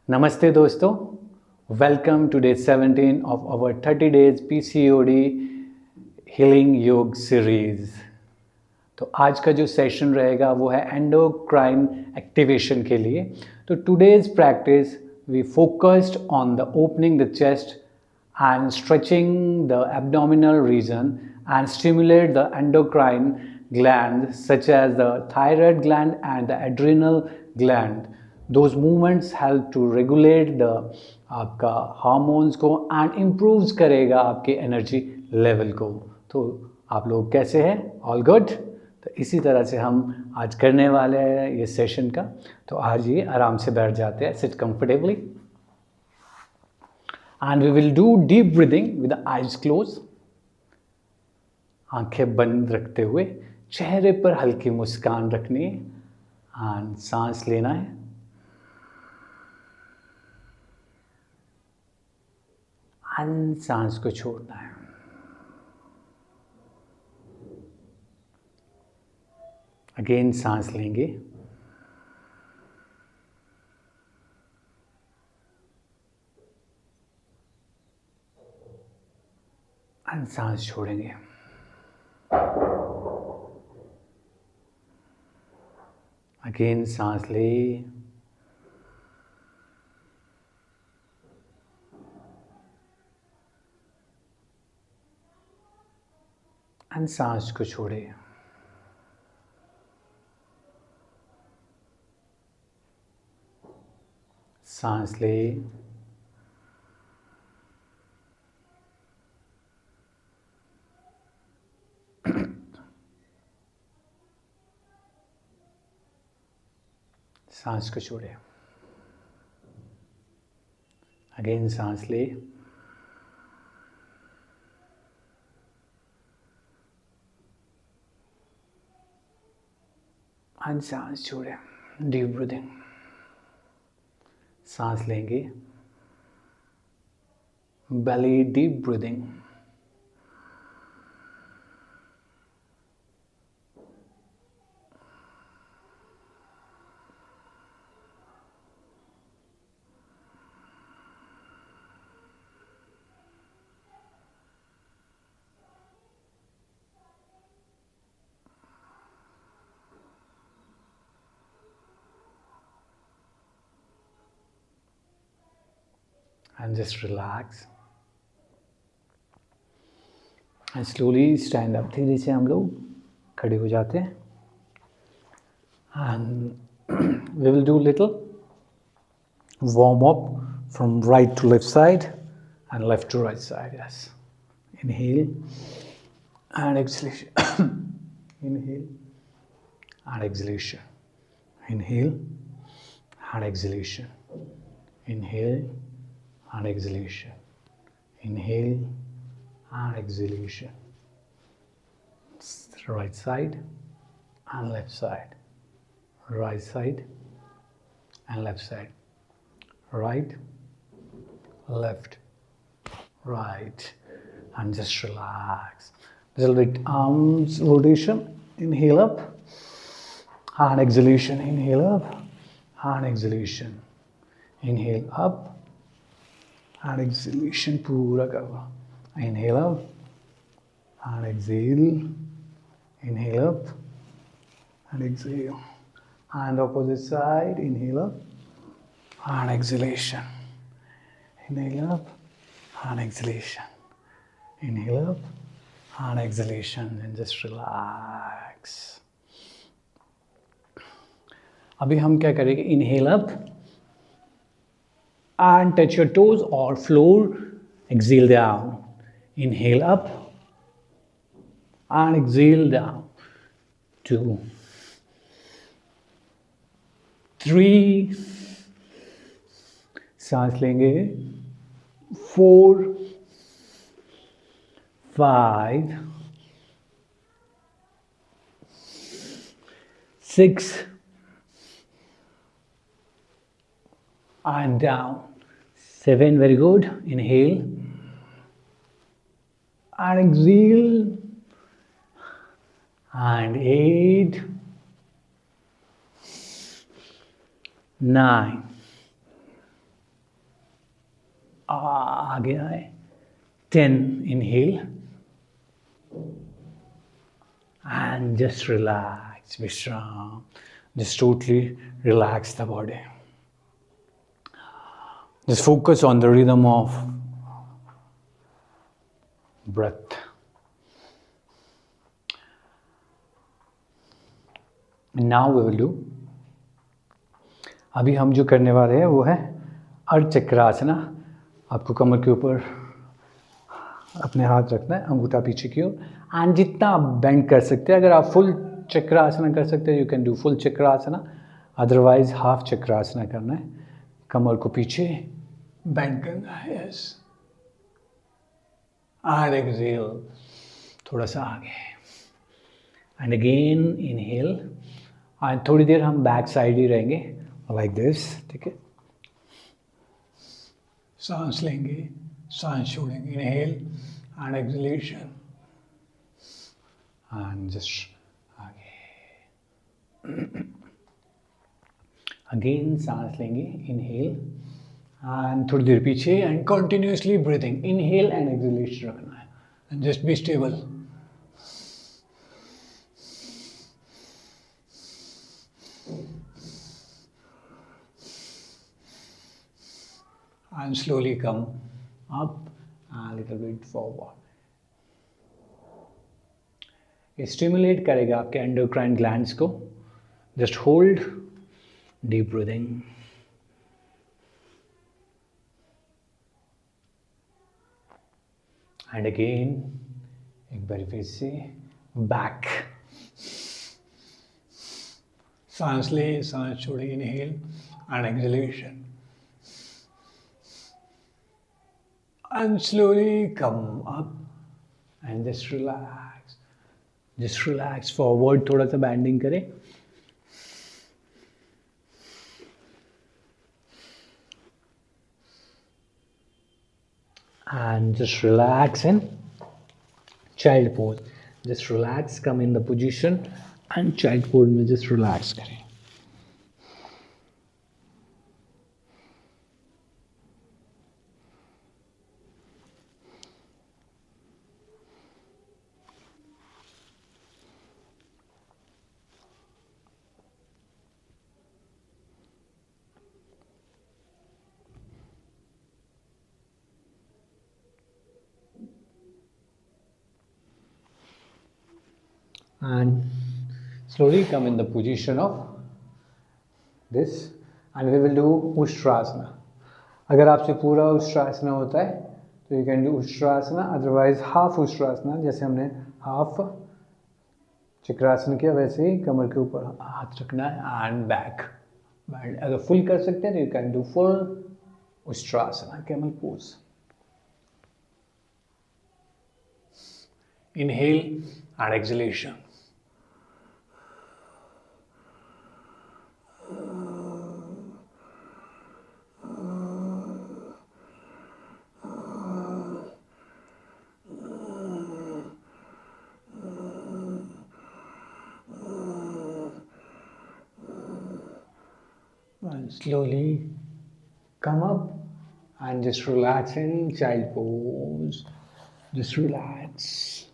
नमस्ते दोस्तों, welcome to day 17 of our 30 days PCOD healing yoga series. तो आज का जो सेशन रहेगा वो है एंडोक्राइन एक्टिवेशन के लिए। तो today's practice we focused on the opening the chest and stretching the abdominal region and stimulate the endocrine glands such as the thyroid gland and the adrenal gland. Those movements help to regulate the आपका hormones को and improves करेगा आपके energy level को। तो आप लोग कैसे हैं? All good? तो इसी तरह से हम आज करने वाले हैं ये सेशन का। तो आज ये आराम से बैठ जाते हैं, seat comfortably and we will do deep breathing with the eyes closed. आंखें बंद रखते हुए चेहरे पर हल्की मुस्कान रखनी है एंड सांस लेना है। एंड सांस को छोड़ना है। अगेन सांस लेंगे एंड सांस छोड़ेंगे। अगेन सांस ले एंड सांस को छोड़े। सांस ले सांस को छोड़े। अगेन सांस ले एंड सांस छोड़े। Deep breathing. सांस लेंगे, belly deep breathing. And just relax and slowly stand up. धीरे से हम लोग खड़े हो जाते हैं and we will do little warm up from right to left side and left to right side. Yes, inhale and exhalation. Inhale and exhalation. Inhale and exhalation. Inhale and exhalation. Inhale and exhalation. Right side and left side. Right side and left side. Right, left, right. And just relax. Little bit arms rotation. Inhale up and exhalation. Inhale up and exhalation. Inhale up and exhalation पूरा करवा। Inhale up and exhale. Inhale up and exhale. And opposite side. Inhale up and exhalation. Inhale up and exhalation. Inhale up and exhalation. And just relax. अभी हम क्या करेंगे? Inhale up and touch your toes or floor. Exhale down. Inhale up and exhale down. 2, 3, सांस लेंगे। 4, 5, 6 and down. 7, very good. Inhale and exhale. And 8, 9, आगे आए, 10 inhale and just relax, Vishram. Just totally relax the body. Just focus on the rhythm of breath. And now we will do, अभी हम जो करने वाले हैं वो है अर्ध चक्रासना. आपको कमर के ऊपर अपने हाथ रखना है, अंगूठा पीछे की ओर, एंड जितना आप बेंड कर सकते हैं. अगर आप फुल चक्रासना कर सकते हैं, you can do full Chakrasana. Otherwise half Chakrasana करना है. कमर को पीछे बेंड करना है. यस, एंड एक्सहेल, थोड़ा सा आगे, एंड अगेन इनहेल. एंड थोड़ी देर हम बैक साइड ही रहेंगे, लाइक दिस. ठीक है, सांस लेंगे, सांस छोड़ेंगे. Inhale and exhalation, and just आगे. अगेन सांस लेंगे, इनहेल एंड थोड़ी देर पीछे, and continuously breathing. Inhale and exhalation रखना है, and just be stable. And slowly come up a little bit forward. ये स्टिमुलेट करेगा आपके एंडोक्राइन ग्लैंड्स को. Just hold, deep breathing. And again एक बार फिर से बैक. सांस ले, सांस छोड़े. Inhale and exhalation, and slowly come up and just relax. Just relax forward, थोड़ा सा बैंडिंग करें. And just relax in child pose. Just relax, come in the position, and child pose में just relax करें. And slowly come in the position of this, and we will do Ustrasana. अगर आपसे पूरा उष्ट्रासना होता है तो you can do ushtrasana. Otherwise half ushtrasana, जैसे हमने हाफ चक्रासन किया वैसे ही कमर के ऊपर हाथ रखना है एंड बैक बैंड. अगर फुल कर सकते हैं तो you can do full ushtrasana, camel pose. Inhale and exhalation. And slowly come up and just relax in child pose. Just relax.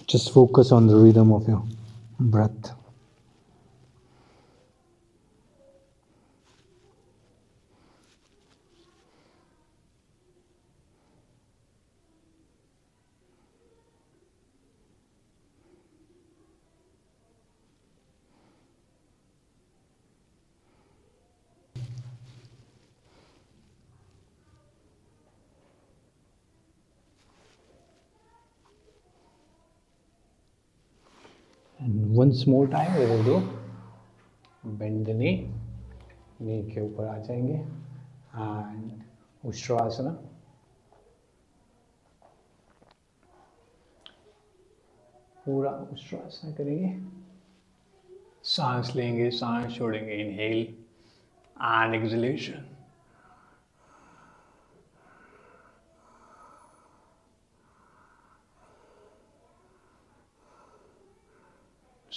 Just focus on the rhythm of your breath. And once more time we will do bend the knee. Knee के ऊपर आ जाएंगे and उष्ट्रासना. पूरा उष्ट्रासना करेंगे. सांस लेंगे, सांस छोड़ेंगे. Inhale and exhalation.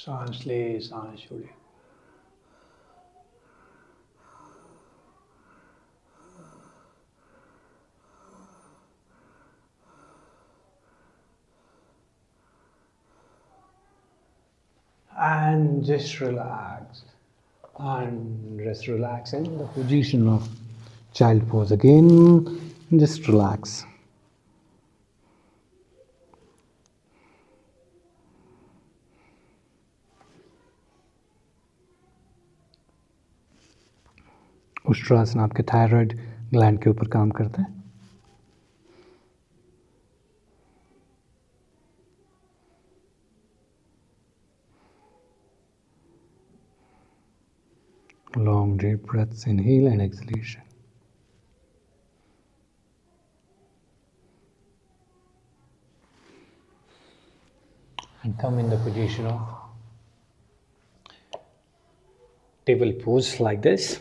सांस ले, सांस छोड़े. And just relax. And just relax in the position of child pose again. Just relax. Ushtrasana आपके थायराइड ग्लैंड के ऊपर काम करता है. Long deep breaths, inhale and exhalation. And come in the position of table pose like this.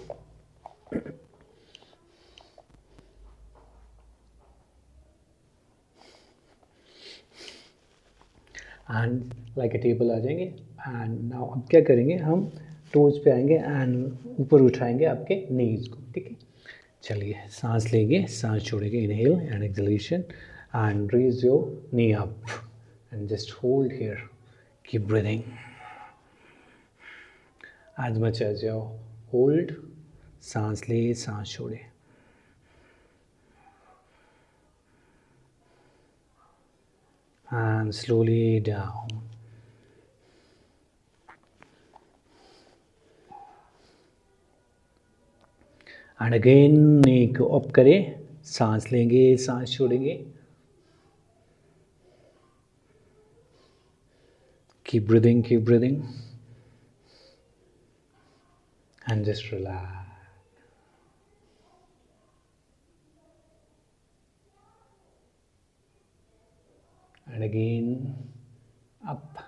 And like a table आ जाएंगे. And now अब क्या करेंगे, हम टोज पे आएंगे एंड ऊपर उठाएंगे आपके नीज को. ठीक है, चलिए सांस लेंगे, सांस छोड़ेंगे. Inhale and exhalation and raise your knee up and just hold here. Keep breathing as much as your hold. सांस ले, सांस छोड़े. And slowly down. And again नी को अप करें. सांस लेंगे, सांस छोड़ेंगे. Keep breathing, keep breathing. And just relax. And again up.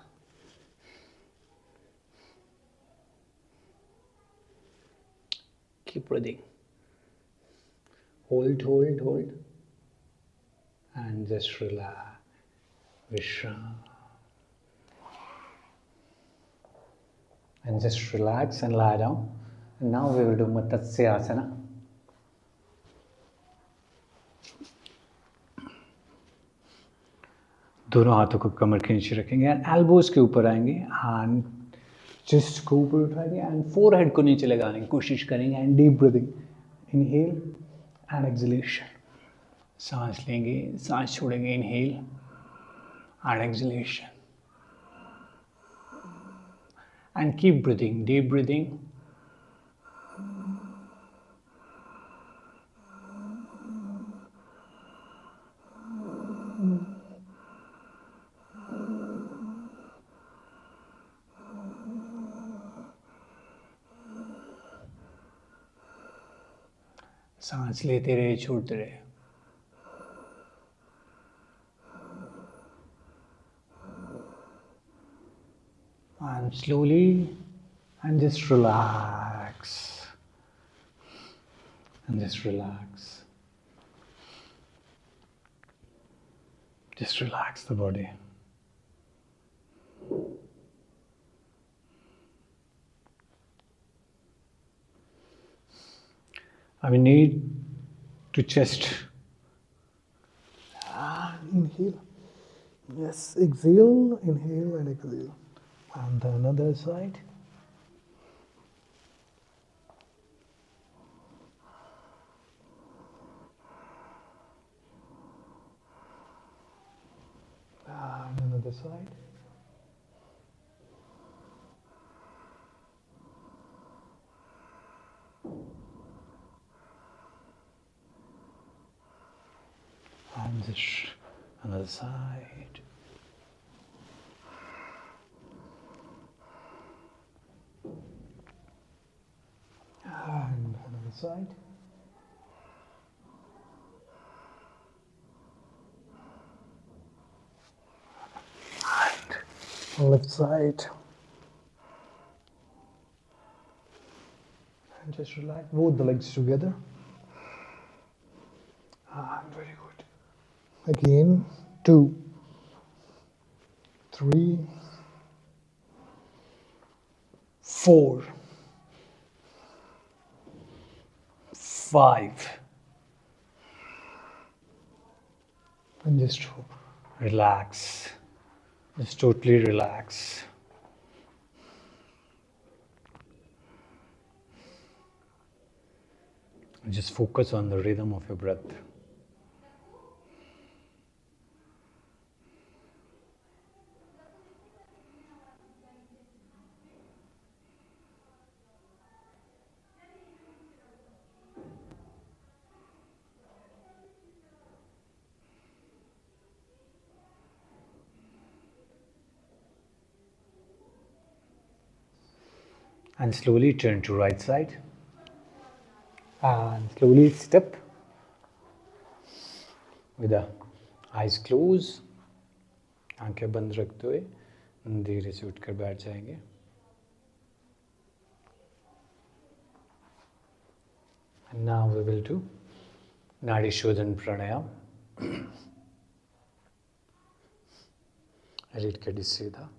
Keep breathing. Hold, hold, hold. And just relax. Vishram. And just relax and lie down. And now we will do Matsyasana. दोनों हाथों को कमर के नीचे रखेंगे and elbows के ऊपर आएंगे. And chest को ऊपर उठाएंगे एंड फोरहेड को नीचे लगाने की कोशिश करेंगे. And deep breathing, inhale and exhalation. सांस लेंगे, सांस छोड़ेंगे. Inhale and exhalation. And keep breathing, deep breathing. सांस लेते रहे, छोड़ते रहे. And slowly and just relax. And just relax. Just relax the body. We need to chest. Inhale. Yes, exhale, inhale and exhale. And the another side. And another side. And this another side. And another side. And left side. And just relax both the legs together. And very good. Again, 2, 3, 4, 5, and just relax. Just totally relax. Just focus on the rhythm of your breath. And slowly turn to right side. And slowly step with the eyes closed. आंखें बंद रखते हुए धीरे से उठकर बैठ जाएंगे. And now we will do Nadi Shodhan Pranayam. रीढ़ के सीधा.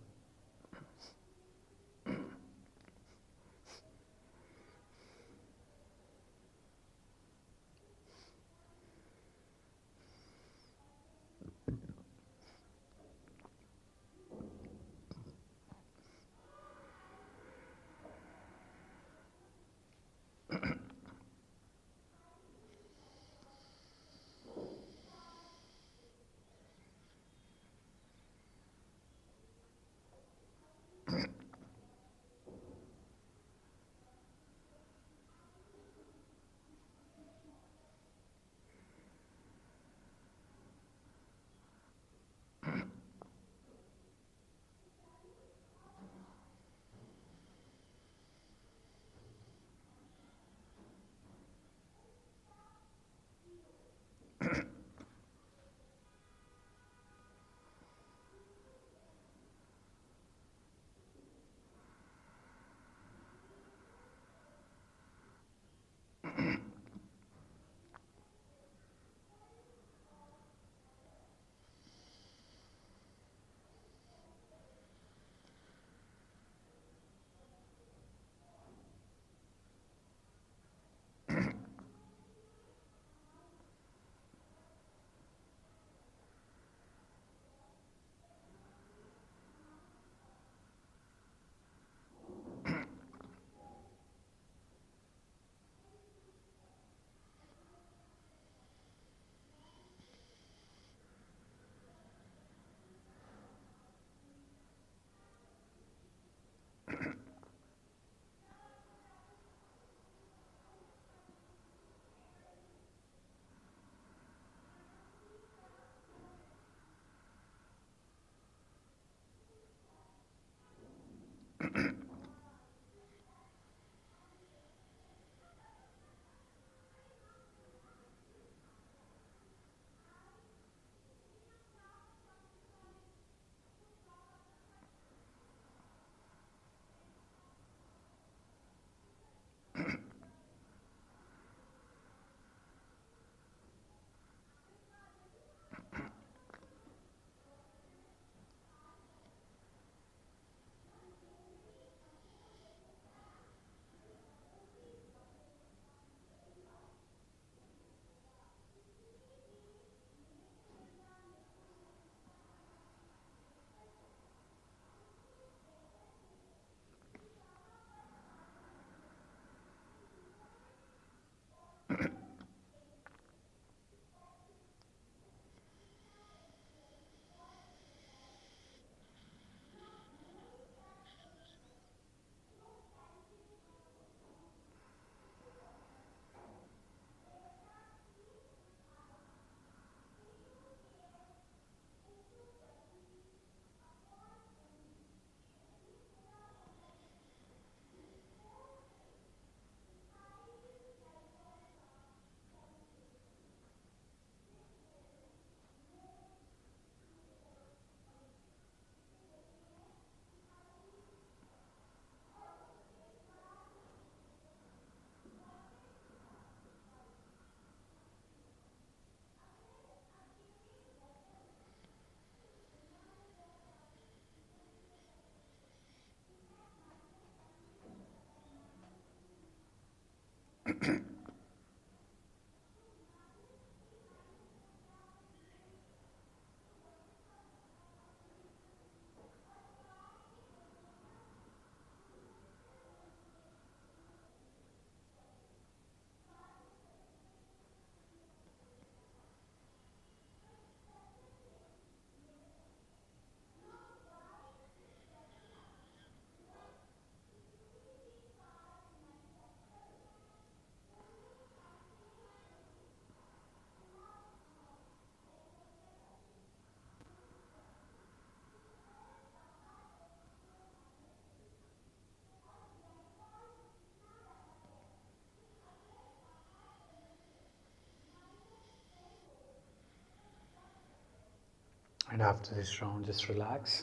And after this round, just relax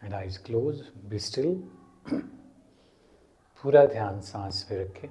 and eyes close, be still. पूरा ध्यान सांस पे रखें.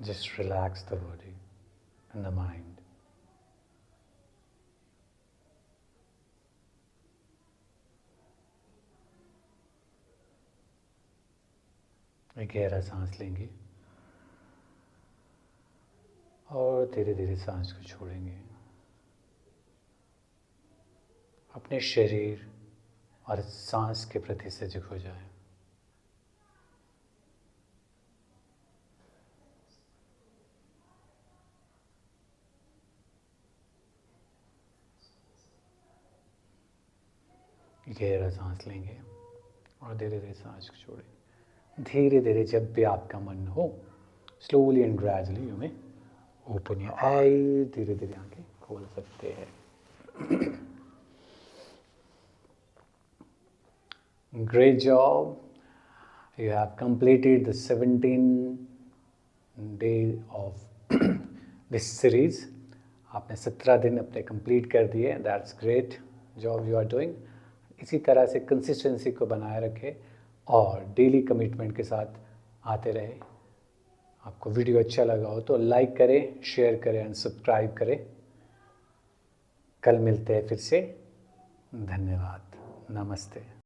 Just relax the body and the mind. एक गहरा सांस लेंगे और धीरे धीरे सांस को छोड़ेंगे. अपने शरीर और सांस के प्रति सजग हो जाए. गहरा सांस लेंगे और धीरे धीरे सांस को छोड़ें. धीरे धीरे जब भी आपका मन हो, slowly and gradually you may open your eye. धीरे धीरे आंखें खोल सकते हैं. Great job. You have completed the 17 day of this series. आपने 17 दिन अपने कंप्लीट कर दिए. That's great job you are doing. इसी तरह से कंसिस्टेंसी को बनाए रखें और डेली कमिटमेंट के साथ आते रहे. आपको वीडियो अच्छा लगा हो तो लाइक करें, शेयर करें एंड सब्सक्राइब करें. कल मिलते हैं फिर से. धन्यवाद. नमस्ते.